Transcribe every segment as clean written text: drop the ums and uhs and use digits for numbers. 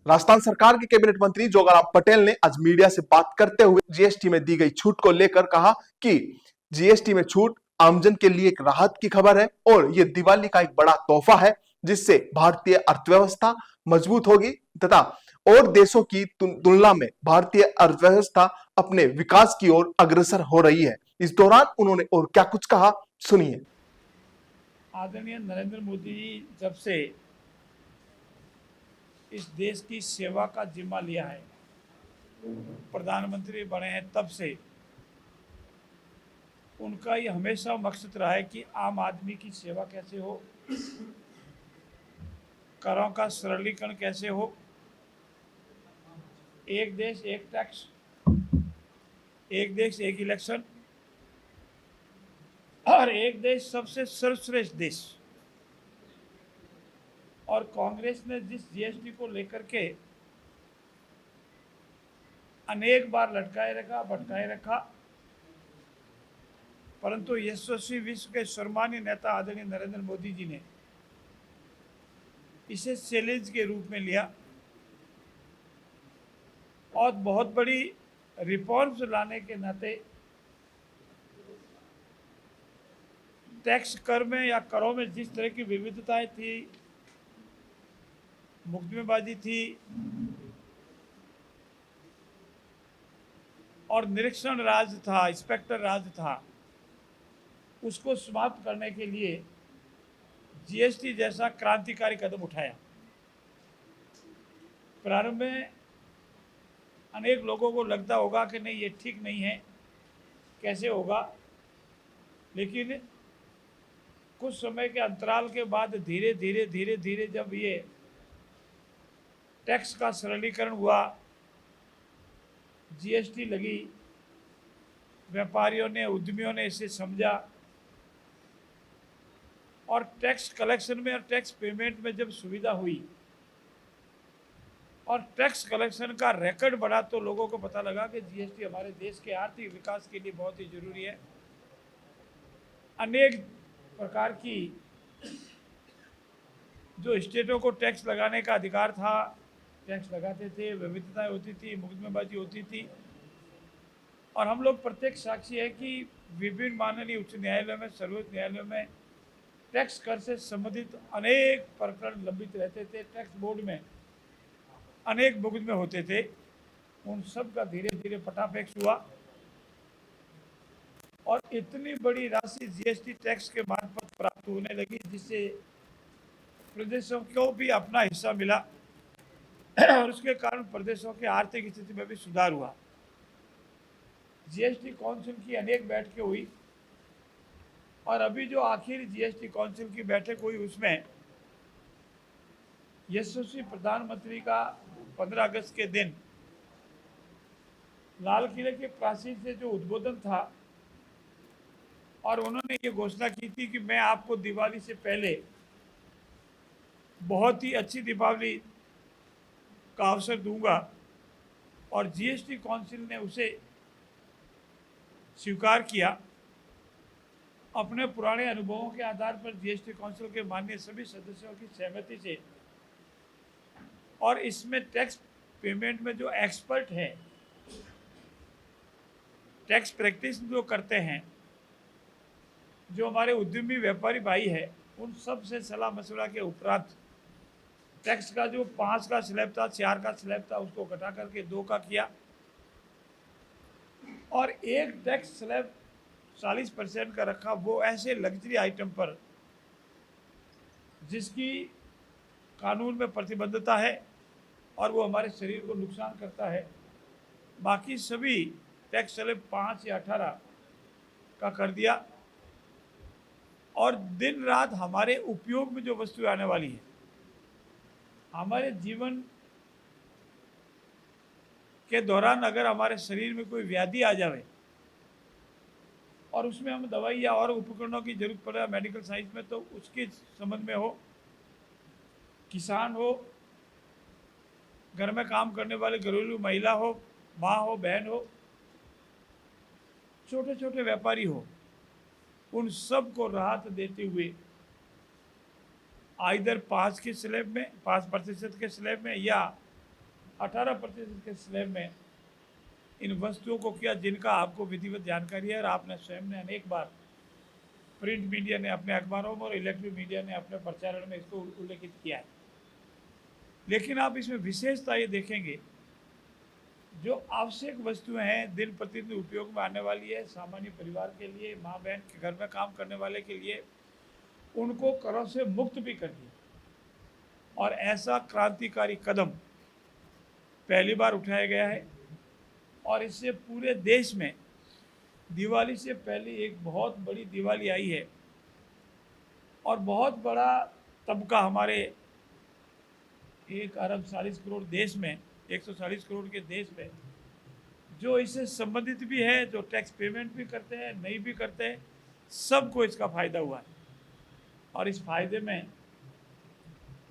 राजस्थान सरकार के कैबिनेट मंत्री जोगाराम पटेल ने आज मीडिया से बात करते हुए जीएसटी में दी गई छूट को लेकर कहा कि जीएसटी में छूट आमजन के लिए एक राहत की खबर है और यह दिवाली का एक बड़ा तोहफा है जिससे भारतीय अर्थव्यवस्था मजबूत होगी तथा और देशों की तुलना में भारतीय अर्थव्यवस्था अपने विकास की ओर अग्रसर हो रही है। इस दौरान उन्होंने और क्या कुछ कहा, सुनिए। आदरणीय नरेंद्र मोदी जी जब से इस देश की सेवा का जिम्मा लिया है, प्रधानमंत्री बने हैं, तब से उनका ये हमेशा मकसद रहा है कि आम आदमी की सेवा कैसे हो, करों का सरलीकरण कैसे हो, एक देश एक टैक्स, एक देश एक इलेक्शन और एक देश सबसे सर्वश्रेष्ठ देश। और कांग्रेस ने जिस जीएसटी को लेकर के अनेक बार लटकाए रखा, भटकाए रखा, परंतु यशस्वी विश्व के सम्मानीय नेता आदरणीय नरेंद्र मोदी जी ने इसे चैलेंज के रूप में लिया और बहुत बड़ी रिफॉर्म्स लाने के नाते टैक्स कर में या करों में जिस तरह की विविधताएं थी, मुकदमेबाजी थी और निरीक्षण राज था, इंस्पेक्टर राज था, उसको समाप्त करने के लिए जीएसटी जैसा क्रांतिकारी कदम उठाया। प्रारंभ में अनेक लोगों को लगता होगा कि नहीं, ये ठीक नहीं है, कैसे होगा, लेकिन कुछ समय के अंतराल के बाद धीरे धीरे जब ये टैक्स का सरलीकरण हुआ, जीएसटी लगी, व्यापारियों ने, उद्यमियों ने इसे समझा और टैक्स कलेक्शन में और टैक्स पेमेंट में जब सुविधा हुई और टैक्स कलेक्शन का रिकॉर्ड बढ़ा, तो लोगों को पता लगा कि जीएसटी हमारे देश के आर्थिक विकास के लिए बहुत ही जरूरी है। अनेक प्रकार की जो स्टेटों को टैक्स लगाने का अधिकार था, टैक्स लगाते थे, विविधताएं होती थी, मुकदमेबाजी होती थी और हम लोग प्रत्यक्ष साक्षी है कि विभिन्न माननीय उच्च न्यायालयों में, सर्वोच्च न्यायालयों में टैक्स कर से संबंधित अनेक प्रकरण लंबित रहते थे। टैक्स बोर्ड में अनेक मुकदमे होते थे, उन सब का धीरे धीरे फटाफैक्स हुआ और इतनी बड़ी राशि जीएसटी टैक्स के मार्फत प्राप्त होने लगी जिससे प्रदेशों को भी अपना हिस्सा मिला और उसके कारण प्रदेशों की आर्थिक स्थिति में भी सुधार हुआ। जीएसटी काउंसिल की अनेक बैठकें हुई और अभी जो आखिरी जीएसटी काउंसिल की बैठक हुई उसमें यशस्वी प्रधानमंत्री का 15 अगस्त के दिन लाल किले के प्राचीर से जो उद्बोधन था और उन्होंने ये घोषणा की थी कि मैं आपको दिवाली से पहले बहुत ही अच्छी दीपावली का अवसर दूंगा और जीएसटी काउंसिल ने उसे स्वीकार किया। अपने पुराने अनुभवों के आधार पर जीएसटी काउंसिल के माननीय सभी सदस्यों की सहमति से और इसमें टैक्स पेमेंट में जो एक्सपर्ट हैं, टैक्स प्रैक्टिस जो करते हैं, जो हमारे उद्यमी व्यापारी भाई है, उन सब से सलाह मशवरा के उपरांत टैक्स का जो 5 का स्लैब था, 4 का स्लैब था, उसको घटा करके 2 का किया और एक टैक्स स्लैब 40% का रखा, वो ऐसे लग्जरी आइटम पर जिसकी कानून में प्रतिबद्धता है और वो हमारे शरीर को नुकसान करता है। बाकी सभी टैक्स स्लैब 5 या 18 का कर दिया और दिन रात हमारे उपयोग में जो वस्तुएं आने वाली है, हमारे जीवन के दौरान अगर हमारे शरीर में कोई व्याधि आ जाए और उसमें हम दवाई या और उपकरणों की जरूरत पड़े मेडिकल साइंस में, तो उसके संबंध में हो, किसान हो, घर में काम करने वाले घरेलू महिला हो, माँ हो, बहन हो, छोटे छोटे व्यापारी हो, उन सब को राहत देते हुए आइदर 5 के स्लैब में, 5% के स्लैब में या 18% के स्लैब में इन वस्तुओं को किया जिनका आपको विधिवत जानकारी है और आपने स्वयं ने अनेक बार प्रिंट मीडिया ने अपने अखबारों में और इलेक्ट्रिक मीडिया ने अपने प्रचारण में इसको उल्लेखित किया है। लेकिन आप इसमें विशेषता ये देखेंगे, जो आवश्यक वस्तुएं हैं, दिन प्रतिदिन उपयोग में आने वाली है, सामान्य परिवार के लिए, माँ बहन के घर में काम करने वाले के लिए, उनको करों से मुक्त भी कर दिया। और ऐसा क्रांतिकारी कदम पहली बार उठाया गया है और इससे पूरे देश में दिवाली से पहले एक बहुत बड़ी दिवाली आई है और बहुत बड़ा तबका हमारे 1 अरब 40 करोड़ देश में, 140 करोड़ के देश में जो इससे संबंधित भी है, जो टैक्स पेमेंट भी करते हैं, नहीं भी करते हैं, सबको इसका फ़ायदा हुआ है। और इस फायदे में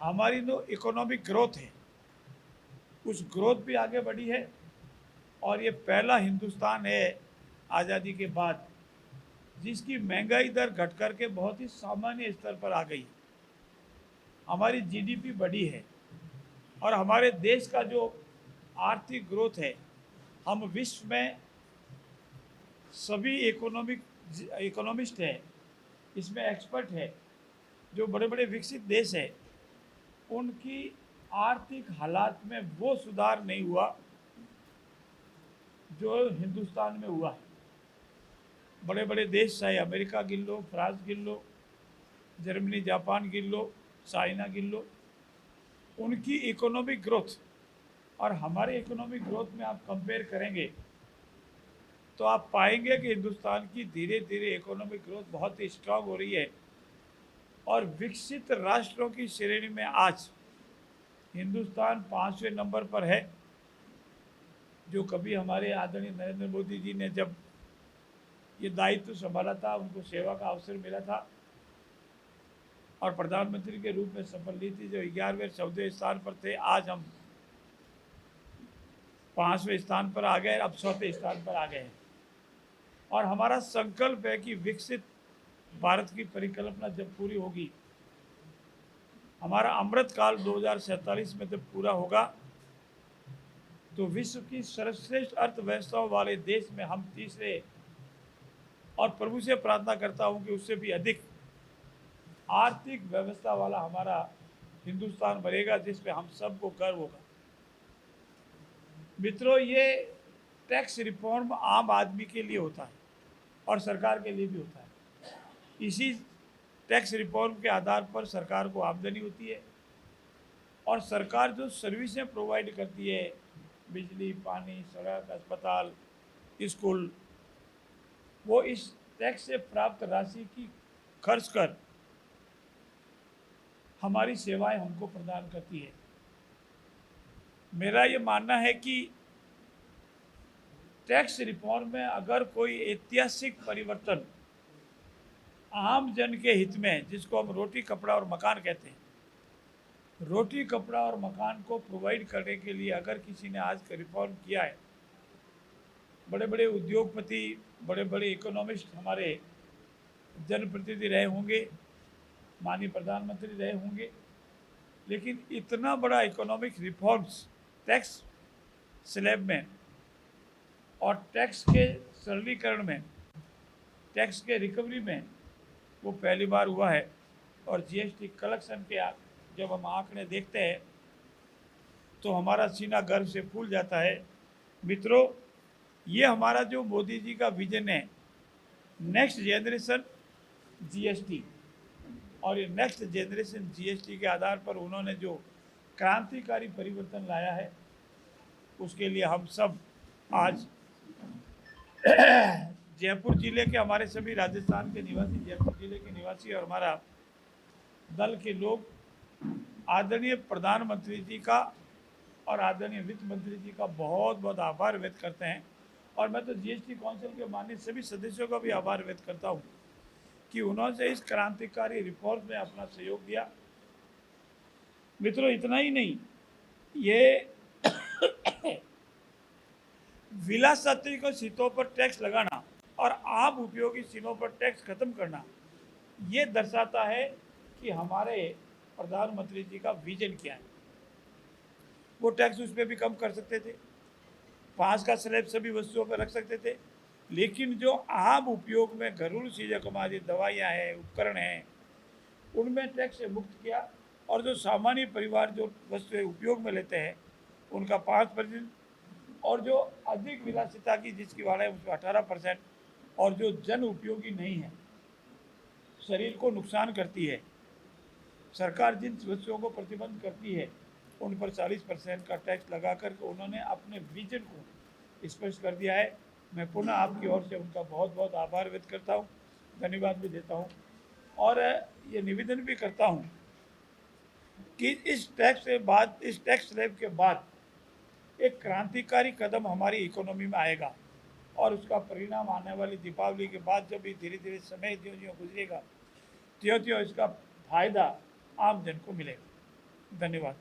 हमारी जो इकोनॉमिक ग्रोथ है, उस ग्रोथ भी आगे बढ़ी है। और ये पहला हिंदुस्तान है आज़ादी के बाद जिसकी महंगाई दर घट कर के बहुत ही सामान्य स्तर पर आ गई। हमारी जीडीपी बढ़ी है और हमारे देश का जो आर्थिक ग्रोथ है, हम विश्व में सभी इकोनॉमिस्ट हैं, इसमें एक्सपर्ट है, जो बड़े बड़े विकसित देश है, उनकी आर्थिक हालात में वो सुधार नहीं हुआ जो हिंदुस्तान में हुआ है। बड़े बड़े देश चाहे अमेरिका गिन लो, फ्रांस गिन लो, जर्मनी जापान गिन लो, चाइना गिन लो, उनकी इकोनॉमिक ग्रोथ और हमारे इकोनॉमिक ग्रोथ में आप कंपेयर करेंगे तो आप पाएंगे कि हिंदुस्तान की धीरे धीरे इकोनॉमिक ग्रोथ बहुत ही स्ट्रांग हो रही है और विकसित राष्ट्रों की श्रेणी में आज हिंदुस्तान 5वें नंबर पर है। जो कभी हमारे आदरणीय नरेंद्र मोदी जी ने जब ये दायित्व संभाला था, उनको सेवा का अवसर मिला था और प्रधानमंत्री के रूप में शपथ ली थी, जो 11वें 14वें स्थान पर थे, आज हम 5वें स्थान पर आ गए, अब 4वें स्थान पर आ गए हैं। और हमारा संकल्प है कि विकसित भारत की परिकल्पना जब पूरी होगी, हमारा अमृत काल 2047 में जब पूरा होगा, तो विश्व की सर्वश्रेष्ठ अर्थव्यवस्थाओं वाले देश में हम तीसरे, और प्रभु से प्रार्थना करता हूं कि उससे भी अधिक आर्थिक व्यवस्था वाला हमारा हिंदुस्तान बनेगा, जिसमें हम सबको गर्व होगा। मित्रों, ये टैक्स रिफॉर्म आम आदमी के लिए होता है और सरकार के लिए भी होता है। इसी टैक्स रिफॉर्म के आधार पर सरकार को आमदनी होती है और सरकार जो सर्विसें प्रोवाइड करती है, बिजली, पानी, सड़क, अस्पताल, स्कूल, वो इस टैक्स से प्राप्त राशि की खर्च कर हमारी सेवाएं हमको प्रदान करती है। मेरा ये मानना है कि टैक्स रिफॉर्म में अगर कोई ऐतिहासिक परिवर्तन आम जन के हित में, जिसको हम रोटी कपड़ा और मकान कहते हैं, रोटी कपड़ा और मकान को प्रोवाइड करने के लिए अगर किसी ने आज का रिफॉर्म किया है, बड़े बड़े उद्योगपति, बड़े बड़े इकोनॉमिस्ट हमारे जनप्रतिनिधि रहे होंगे, माननीय प्रधानमंत्री रहे होंगे, लेकिन इतना बड़ा इकोनॉमिक रिफॉर्म्स टैक्स स्लैब में और टैक्स के सरलीकरण में, टैक्स के रिकवरी में, वो पहली बार हुआ है। और जीएसटी कलेक्शन के जब हम आंकड़े देखते हैं तो हमारा सीना गर्व से फूल जाता है। मित्रों, ये हमारा जो मोदी जी का विजन है, नेक्स्ट जनरेशन जीएसटी, और ये नेक्स्ट जनरेशन जीएसटी के आधार पर उन्होंने जो क्रांतिकारी परिवर्तन लाया है, उसके लिए हम सब आज जयपुर जिले के, हमारे सभी राजस्थान के निवासी, जयपुर जिले के निवासी और हमारा दल के लोग आदरणीय प्रधानमंत्री जी का और आदरणीय वित्त मंत्री जी का बहुत बहुत आभार व्यक्त करते हैं। और मैं तो जीएसटी काउंसिल के माननीय सभी सदस्यों का भी आभार व्यक्त करता हूं कि उन्होंने इस क्रांतिकारी रिफॉर्म में अपना सहयोग दिया। मित्रों, इतना ही नहीं, ये विलासयात्री सीटों पर टैक्स लगाना और आम उपयोगी सीटों पर टैक्स खत्म करना, ये दर्शाता है कि हमारे प्रधानमंत्री जी का विजन क्या है। वो टैक्स उस पर भी कम कर सकते थे। 5 का स्लैब सभी वस्तुओं पर रख सकते थे। लेकिन जो आम उपयोग में घरेलू चीज़ें कमाती, दवाइयाँ हैं, उपकरण हैं, उनमें टैक्स से मुक्त किया। और जो सामान्य परिवार जो वस्तुएं उपयोग में लेते हैं उनका 5%, और जो अधिक विलासिता की जिसकी वाला है उसका 18%, और जो जन उपयोगी नहीं है, शरीर को नुकसान करती है, सरकार जिन वस्तुओं को प्रतिबंध करती है उन पर 40% का टैक्स लगाकर उन्होंने अपने विजन को स्पष्ट कर दिया है। मैं पुनः आपकी ओर से उनका बहुत बहुत आभार व्यक्त करता हूँ, धन्यवाद भी देता हूँ, और ये निवेदन भी करता हूँ कि इस टैक्स स्लैब के बाद एक क्रांतिकारी कदम हमारी इकोनॉमी में आएगा, और उसका परिणाम आने वाली दीपावली के बाद जब भी धीरे धीरे समय ज्यों ज्यों गुजरेगा त्यों त्यों इसका फायदा आम जन को मिलेगा। धन्यवाद।